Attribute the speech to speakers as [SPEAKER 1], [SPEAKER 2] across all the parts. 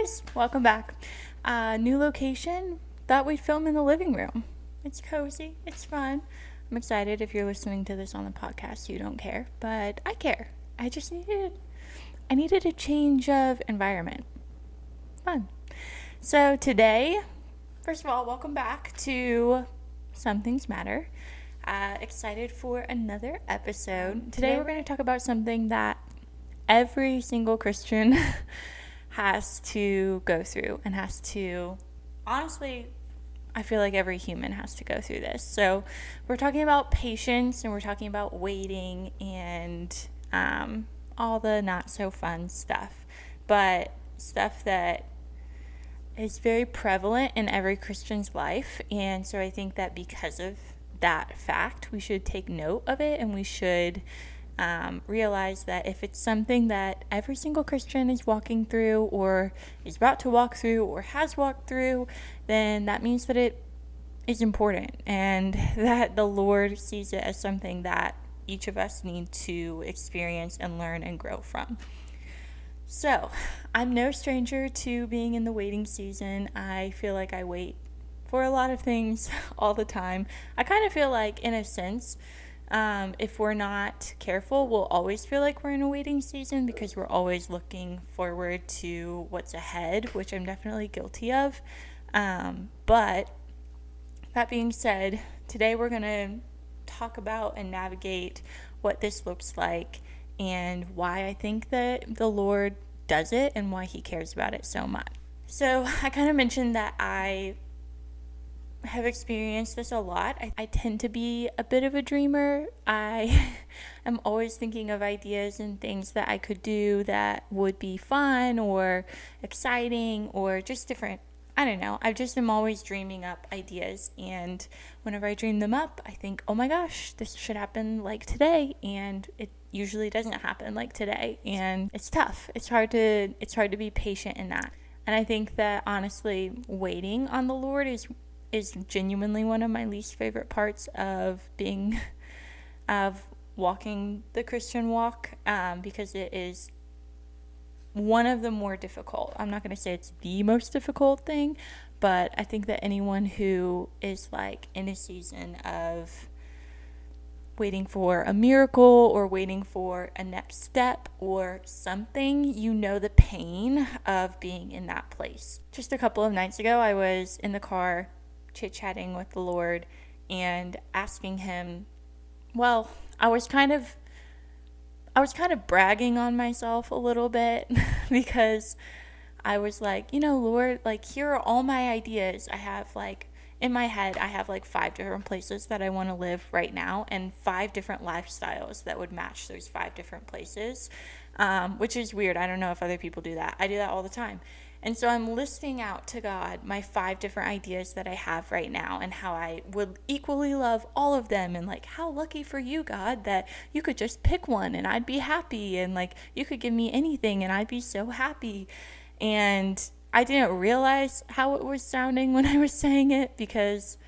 [SPEAKER 1] guys, welcome back. New location. Thought we'd film in the living room. It's cozy, it's fun. I'm excited. If you're listening to this on the podcast, you don't care, but I care. I needed a change of environment. Fun. So today, first of all, welcome back to Some Things Matter. Excited for another episode. Today we're going to talk about something that every single Christian has to go through and has to, honestly, I feel like every human has to go through this. So we're talking about patience, and we're talking about waiting and all the not so fun stuff, but stuff that is very prevalent in every Christian's life. And so I think that because of that fact, we should take note of it, and we should realize that if it's something that every single Christian is walking through, or is about to walk through, or has walked through, then that means that it is important, and that the Lord sees it as something that each of us need to experience and learn and grow from. So, I'm no stranger to being in the waiting season. I feel like I wait for a lot of things all the time. I kind of feel like, in a sense, if we're not careful, we'll always feel like we're in a waiting season, because we're always looking forward to what's ahead, which I'm definitely guilty of. But that being said, today we're going to talk about and navigate what this looks like, and why I think that the Lord does it, and why he cares about it so much. So I kind of mentioned that I have experienced this a lot. I tend to be a bit of a dreamer. I am always thinking of ideas and things that I could do that would be fun or exciting or just different. I don't know. I just am always dreaming up ideas, and whenever I dream them up, I think, oh my gosh, this should happen like today, and it usually doesn't happen like today, and it's tough. It's hard to be patient in that. And I think that, honestly, waiting on the Lord is genuinely one of my least favorite parts of walking the Christian walk, because it is one of the more difficult. I'm not going to say it's the most difficult thing, but I think that anyone who is like in a season of waiting for a miracle, or waiting for a next step or something, you know the pain of being in that place. Just a couple of nights ago, I was in the car chit-chatting with the Lord and asking him, well, I was kind of bragging on myself a little bit because I was like, Lord, like, here are all my ideas. I have, like, in my head, I have like 5 different places that I want to live right now, and 5 different lifestyles that would match those 5 different places, which is weird. I don't know if other people do that. I do that all the time. And so I'm listing out to God my 5 different ideas that I have right now, and how I would equally love all of them, and like, how lucky for you, God, that you could just pick one and I'd be happy, and like, you could give me anything and I'd be so happy. And I didn't realize how it was sounding when I was saying it, because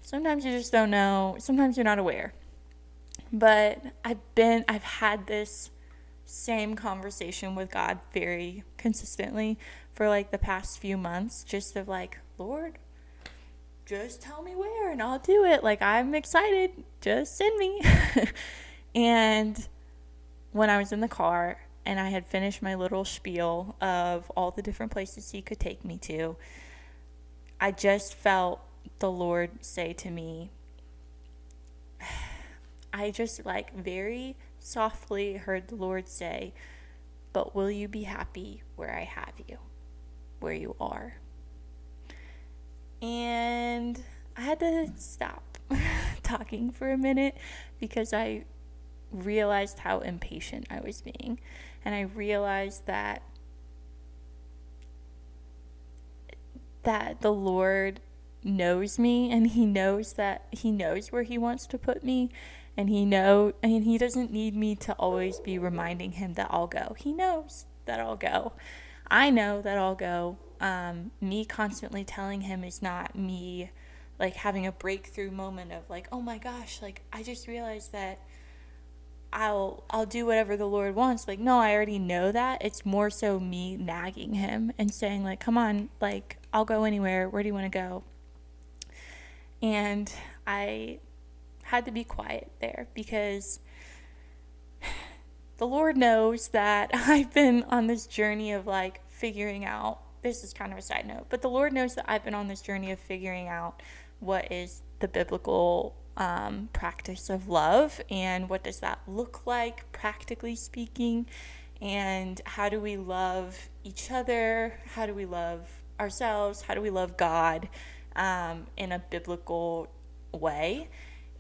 [SPEAKER 1] sometimes you just don't know. Sometimes you're not aware. But I've had this same conversation with God very consistently for like the past few months, just of like, Lord, just tell me where and I'll do it. Like, I'm excited. Just send me. And when I was in the car and I had finished my little spiel of all the different places he could take me to, I just felt the Lord say to me, I just like very softly heard the Lord say, but will you be happy where I have you, where you are? And I had to stop talking for a minute, because I realized how impatient I was being. And I realized that the Lord knows me, and he knows where he wants to put me, and he doesn't need me to always be reminding him that I'll go. He knows that I'll go. I know that I'll go. Me constantly telling him is not me like having a breakthrough moment of like, oh my gosh, like, I just realized that I'll do whatever the Lord wants. Like, no, I already know that. It's more so me nagging him and saying, like, come on, like, I'll go anywhere. Where do you want to go? And I had to be quiet there because the Lord knows that I've been on this journey of like figuring out, this is kind of a side note, but the Lord knows that I've been on this journey of figuring out what is the biblical practice of love and what does that look like practically speaking, and how do we love each other, how do we love ourselves, how do we love God in a biblical way.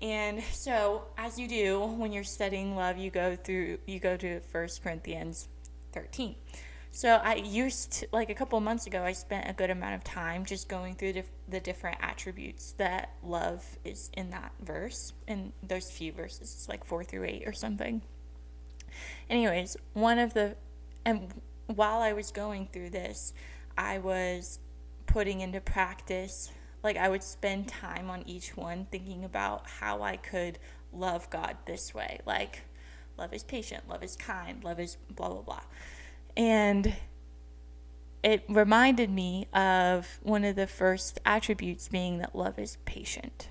[SPEAKER 1] And so, as you do when you're studying love, you go to 1 Corinthians 13. So I used to, like a couple of months ago, I spent a good amount of time just going through the different attributes that love is in that verse, in those few verses. It's like 4 through 8 or something. Anyways, and while I was going through this, I was putting into practice, like I would spend time on each one thinking about how I could love God this way. Like, love is patient, love is kind, love is blah, blah, blah. And it reminded me of one of the first attributes being that love is patient.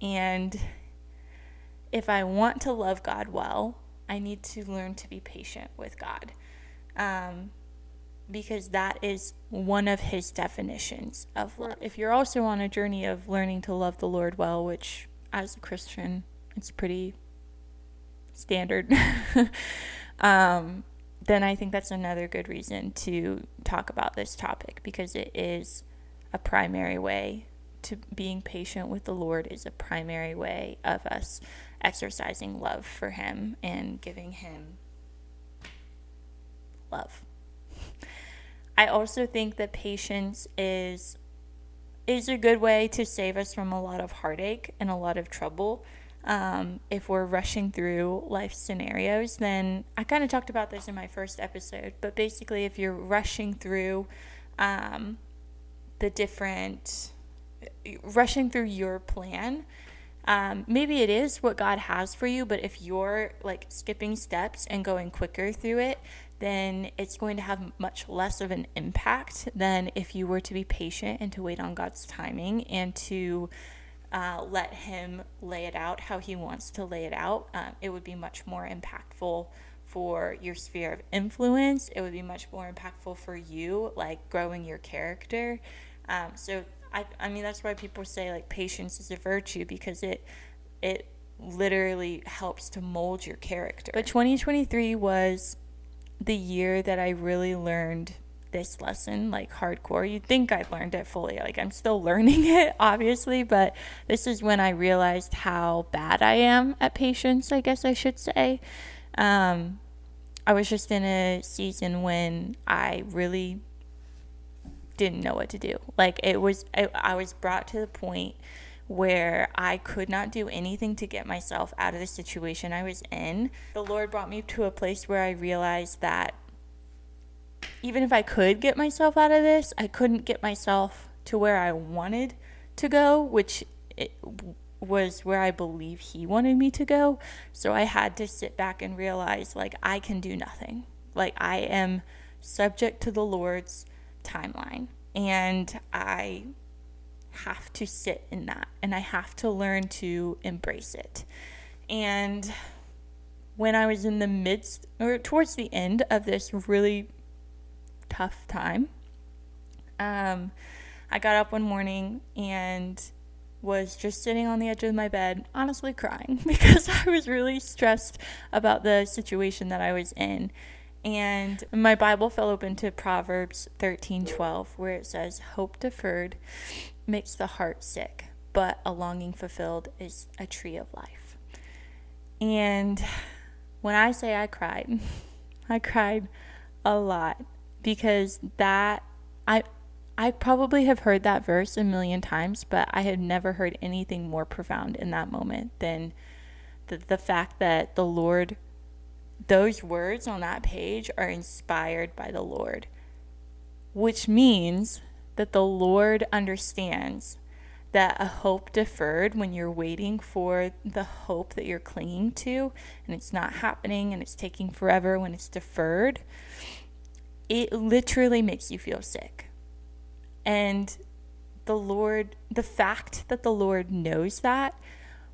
[SPEAKER 1] And if I want to love God well, I need to learn to be patient with God. Because that is one of his definitions of love. If you're also on a journey of learning to love the Lord well, which as a Christian, it's pretty standard, then I think that's another good reason to talk about this topic, because it is a primary way to being patient with the Lord, is a primary way of us exercising love for him and giving him love. I also think that patience is a good way to save us from a lot of heartache and a lot of trouble. If we're rushing through life scenarios, then I kind of talked about this in my first episode, but basically if you're rushing through rushing through your plan, maybe it is what God has for you, but if you're like skipping steps and going quicker through it, then it's going to have much less of an impact than if you were to be patient and to wait on God's timing and to let him lay it out how he wants to lay it out. It would be much more impactful for your sphere of influence. It would be much more impactful for you, like growing your character. So I mean, that's why people say like patience is a virtue, because it literally helps to mold your character. But 2023 was the year that I really learned this lesson, like hardcore. You'd think I learned it fully. Like, I'm still learning it, obviously, but this is when I realized how bad I am at patience, I guess I should say. I was just in a season when I really didn't know what to do. Like, I was brought to the point where I could not do anything to get myself out of the situation I was in. The Lord brought me to a place where I realized that even if I could get myself out of this, I couldn't get myself to where I wanted to go, which was where I believe he wanted me to go. So I had to sit back and realize, like, I can do nothing. Like, I am subject to the Lord's timeline, and I have to sit in that, and I have to learn to embrace it. And when I was in the midst, or towards the end of this really tough time, I got up one morning and was just sitting on the edge of my bed, honestly crying, because I was really stressed about the situation that I was in. And my Bible fell open to Proverbs 13:12, where it says, "Hope deferred makes the heart sick, but a longing fulfilled is a tree of life." And when I say I cried, I cried a lot, because that I probably have heard that verse a million times, but I had never heard anything more profound in that moment than the fact that the Lord, those words on that page are inspired by the Lord, which means that the Lord understands that a hope deferred, when you're waiting for the hope that you're clinging to and it's not happening and it's taking forever, when it's deferred, it literally makes you feel sick. And the fact that the Lord knows that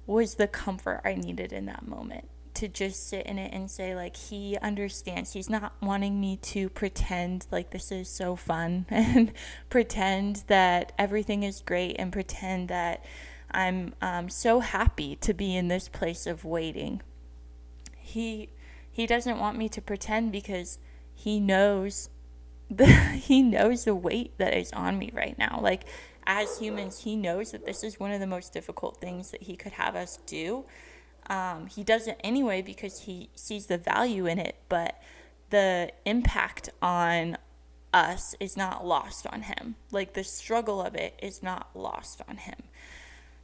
[SPEAKER 1] was the comfort I needed in that moment, to just sit in it and say, like, he understands. He's not wanting me to pretend like this is so fun and pretend that everything is great and pretend that I'm so happy to be in this place of waiting. He doesn't want me to pretend, because he knows he knows the weight that is on me right now. Like, as humans, he knows that this is one of the most difficult things that he could have us do. He does it anyway because he sees the value in it, but the impact on us is not lost on him. Like, the struggle of it is not lost on him.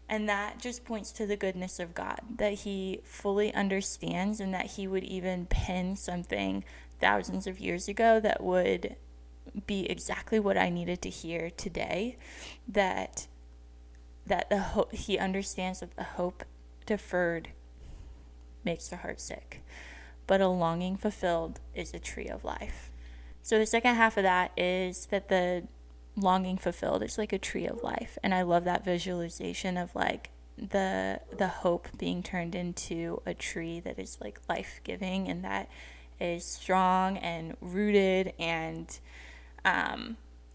[SPEAKER 1] And that just points to the goodness of God, that he fully understands, and that he would even pen something thousands of years ago that would be exactly what I needed to hear today, that he understands that the hope deferred makes the heart sick, but a longing fulfilled is a tree of life. So the second half of that is that the longing fulfilled is like a tree of life. And I love that visualization of like the hope being turned into a tree that is like life-giving and that is strong and rooted. And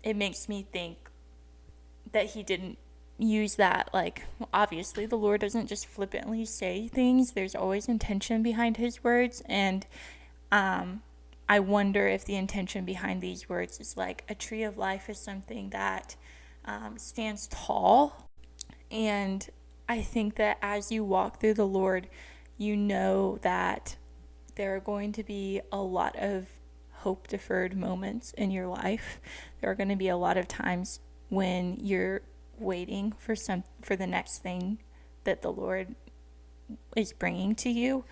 [SPEAKER 1] it makes me think that he didn't use that, like, obviously the Lord doesn't just flippantly say things. There's always intention behind his words. And I wonder if the intention behind these words is like a tree of life is something that stands tall. And I think that as you walk through the Lord, you know that there are going to be a lot of hope deferred moments in your life. There are going to be a lot of times when you're waiting for the next thing that the Lord is bringing to you.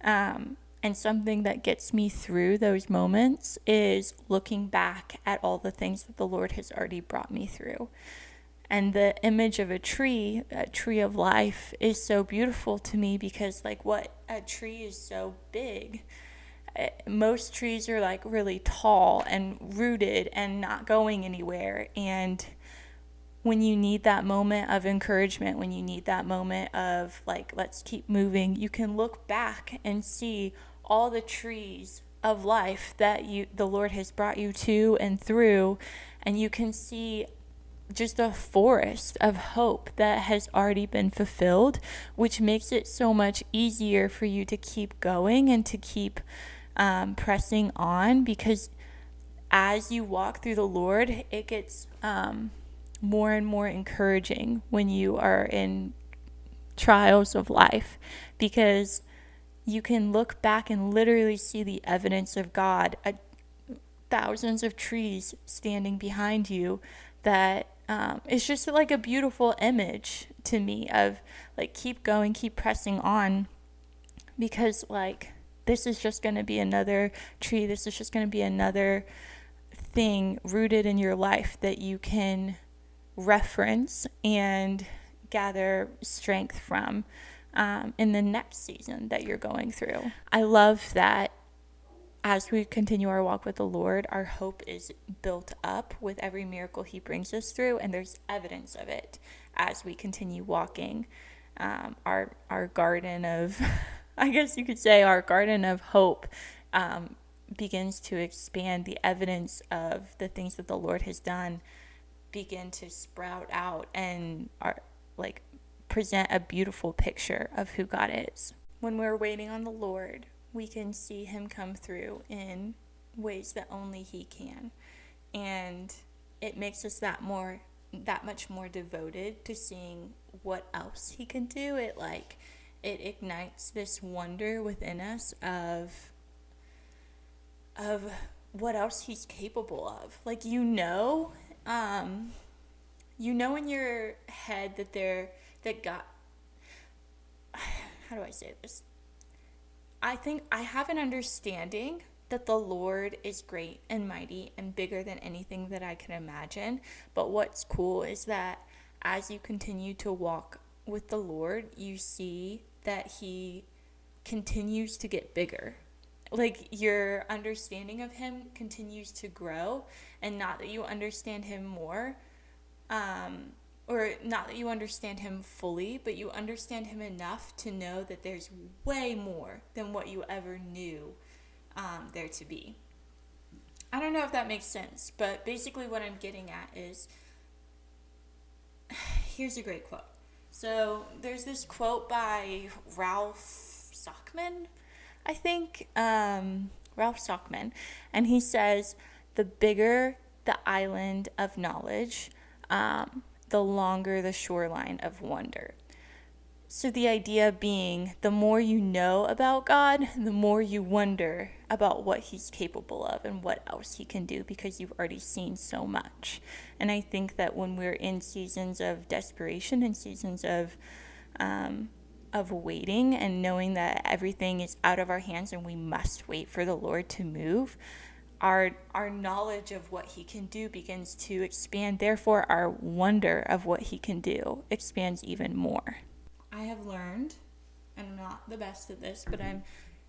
[SPEAKER 1] And something that gets me through those moments is looking back at all the things that the Lord has already brought me through. And the image of a tree of life, is so beautiful to me, because like, what a tree is so big. Most trees are like really tall and rooted and not going anywhere. And when you need that moment of encouragement, when you need that moment of like, let's keep moving, you can look back and see all the trees of life that the Lord has brought you to and through, and you can see just a forest of hope that has already been fulfilled, which makes it so much easier for you to keep going and to keep pressing on, because as you walk through the Lord, it gets more and more encouraging when you are in trials of life, because you can look back and literally see the evidence of God, thousands of trees standing behind you, that it's just like a beautiful image to me of like, keep going, keep pressing on, because like, this is just going to be another tree. This is just going to be another thing rooted in your life that you can reference and gather strength from in the next season that you're going through. I love that as we continue our walk with the Lord, our hope is built up with every miracle he brings us through, and there's evidence of it as we continue walking. Our garden of, I guess you could say, our garden of hope begins to expand. The evidence of the things that the Lord has done begin to sprout out and are like present a beautiful picture of who God is. When we're waiting on the Lord, we can see him come through in ways that only he can. And it makes us that much more devoted to seeing what else he can do. It ignites this wonder within us of what else he's capable of. Like, in your head that God, how do I say this? I think I have an understanding that the Lord is great and mighty and bigger than anything that I can imagine. But what's cool is that as you continue to walk with the Lord, you see that he continues to get bigger. Like, your understanding of him continues to grow, and not that you understand him more, or not that you understand him fully, but you understand him enough to know that there's way more than what you ever knew there to be. I don't know if that makes sense, but basically what I'm getting at is, here's a great quote. So there's this quote by Ralph Sockman, I think, Ralph Sockman, and he says, the bigger the island of knowledge, the longer the shoreline of wonder. So the idea being, the more you know about God, the more you wonder about what he's capable of and what else he can do, because you've already seen so much. And I think that when we're in seasons of desperation and seasons of waiting and knowing that everything is out of our hands and we must wait for the Lord to move, our knowledge of what he can do begins to expand. Therefore, our wonder of what he can do expands even more. I have learned, and I'm not the best at this, but I'm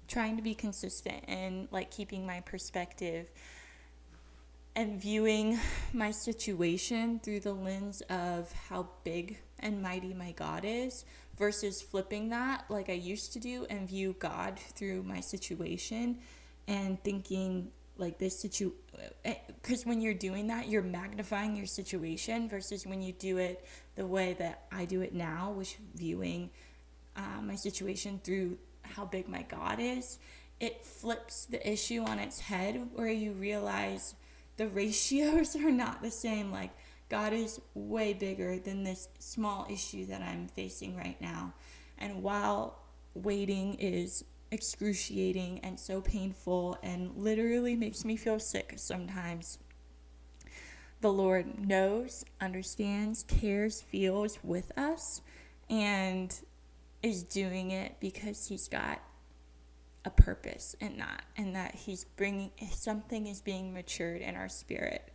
[SPEAKER 1] trying to be consistent in like keeping my perspective and viewing my situation through the lens of how big and mighty my God is, versus flipping that like I used to do and view God through my situation and thinking like this because when you're doing that, you're magnifying your situation, versus when you do it the way that I do it now, which viewing my situation through how big my God is, it flips the issue on its head, where you realize the ratios are not the same. Like, God is way bigger than this small issue that I'm facing right now. And while waiting is excruciating and so painful and literally makes me feel sick sometimes, the Lord knows, understands, cares, feels with us, and is doing it because he's got a purpose in that, and that he's bringing something is being matured in our spirit,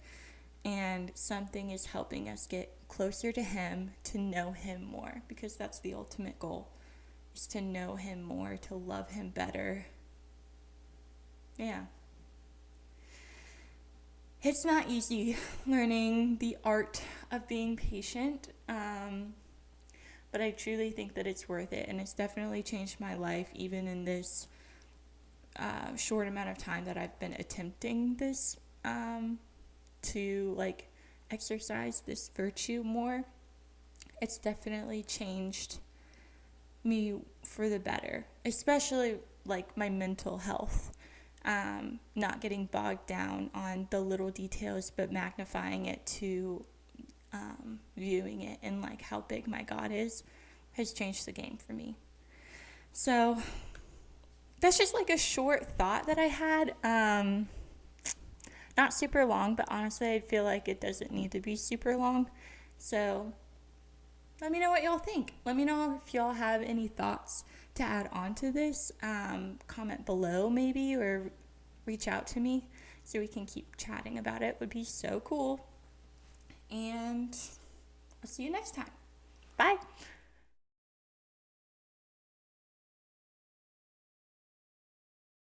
[SPEAKER 1] and something is helping us get closer to him, to know him more, because that's the ultimate goal, is to know him more, to love him better. Yeah. It's not easy learning the art of being patient, but I truly think that it's worth it, and it's definitely changed my life, even in this short amount of time that I've been attempting this, to like exercise this virtue more. It's definitely changed me for the better, especially like my mental health. Not getting bogged down on the little details, but magnifying it to viewing it in like how big my God is, has changed the game for me. So that's just like a short thought that I had. Not super long, but honestly I feel like it doesn't need to be super long. So let me know what y'all think. Let me know if y'all have any thoughts to add on to this. Comment below maybe, or reach out to me so we can keep chatting about it. Would be so cool. And I'll see you next time. Bye.